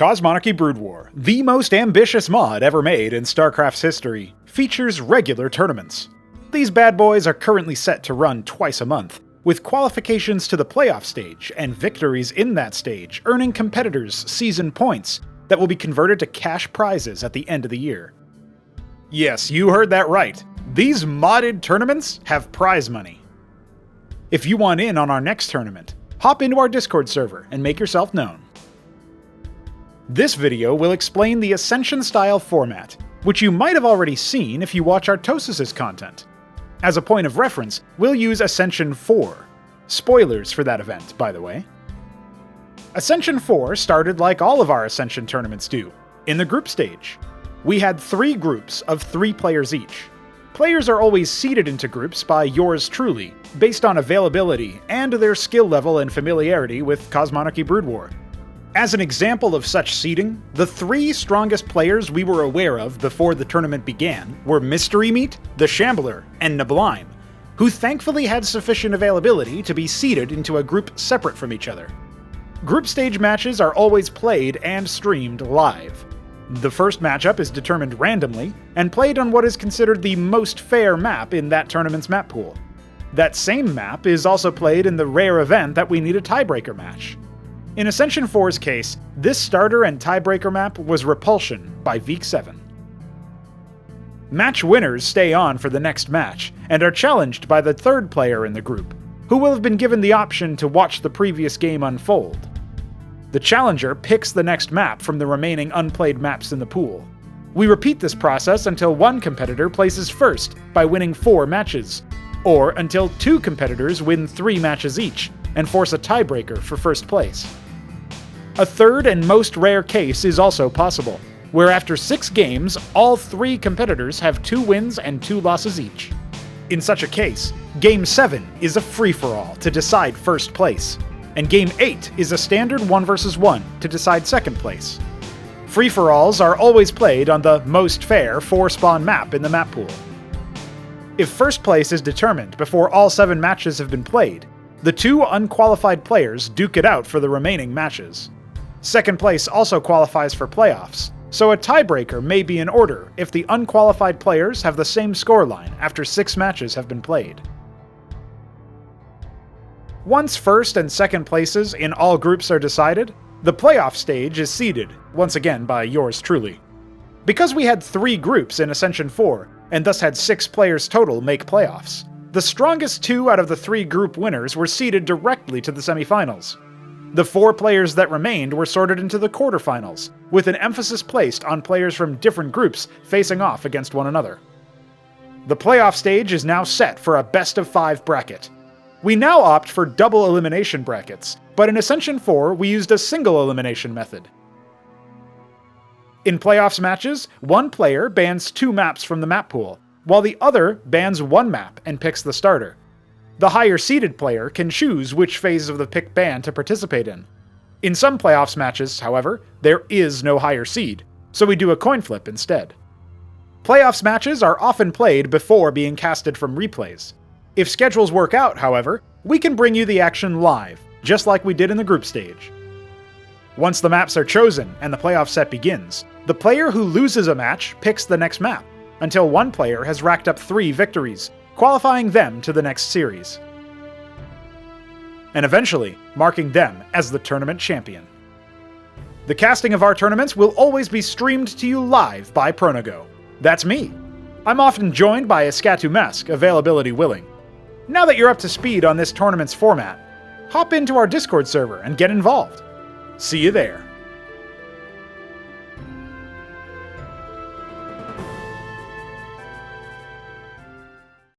Cosmonarchy Brood War, the most ambitious mod ever made in StarCraft's history, features regular tournaments. These bad boys are currently set to run twice a month, with qualifications to the playoff stage and victories in that stage earning competitors season points that will be converted to cash prizes at the end of the year. Yes, you heard that right. These modded tournaments have prize money. If you want in on our next tournament, hop into our Discord server and make yourself known. This video will explain the Ascension style format, which you might have already seen if you watch our Tosis' content. As a point of reference, we'll use Ascension 4. Spoilers for that event, by the way. Ascension 4 started like all of our Ascension tournaments do, in the group stage. We had 3 groups of 3 players each. Players are always seeded into groups by yours truly, based on availability and their skill level and familiarity with Cosmonarchy Brood War. As an example of such seeding, the 3 strongest players we were aware of before the tournament began were Mystery Meat, the Shambler, and Nablime, who thankfully had sufficient availability to be seeded into a group separate from each other. Group stage matches are always played and streamed live. The first matchup is determined randomly, and played on what is considered the most fair map in that tournament's map pool. That same map is also played in the rare event that we need a tiebreaker match. In Ascension 4's case, this starter and tiebreaker map was Repulsion by Week 7. Match winners stay on for the next match, and are challenged by the third player in the group, who will have been given the option to watch the previous game unfold. The challenger picks the next map from the remaining unplayed maps in the pool. We repeat this process until one competitor places first by winning 4 matches, or until 2 competitors win 3 matches each, and force a tiebreaker for first place. A third and most rare case is also possible, where after 6 games, all 3 competitors have 2 wins and 2 losses each. In such a case, Game 7 is a free-for-all to decide first place, and Game 8 is a standard 1 vs 1 to decide second place. Free-for-alls are always played on the most fair 4-spawn map in the map pool. If first place is determined before all 7 matches have been played, the 2 unqualified players duke it out for the remaining matches. Second place also qualifies for playoffs, so a tiebreaker may be in order if the unqualified players have the same scoreline after 6 matches have been played. Once first and second places in all groups are decided, the playoff stage is seeded, once again by yours truly. Because we had 3 groups in Ascension 4, and thus had 6 players total make playoffs, the strongest 2 out of the 3 group winners were seeded directly to the semifinals. The 4 players that remained were sorted into the quarterfinals, with an emphasis placed on players from different groups facing off against one another. The playoff stage is now set for a best-of-5 bracket. We now opt for double elimination brackets, but in Ascension 4 we used a single elimination method. In playoffs matches, one player bans 2 maps from the map pool, while the other bans 1 map and picks the starter. The higher seeded player can choose which phase of the pick ban to participate in. In some playoffs matches, however, there is no higher seed, so we do a coin flip instead. Playoffs matches are often played before being casted from replays. If schedules work out, however, we can bring you the action live, just like we did in the group stage. Once the maps are chosen and the playoff set begins, the player who loses a match picks the next map, until one player has racked up 3 victories, qualifying them to the next series, and eventually marking them as the tournament champion. The casting of our tournaments will always be streamed to you live by Pronago. That's me. I'm often joined by Escatu Mask, availability willing. Now that you're up to speed on this tournament's format, hop into our Discord server and get involved. See you there.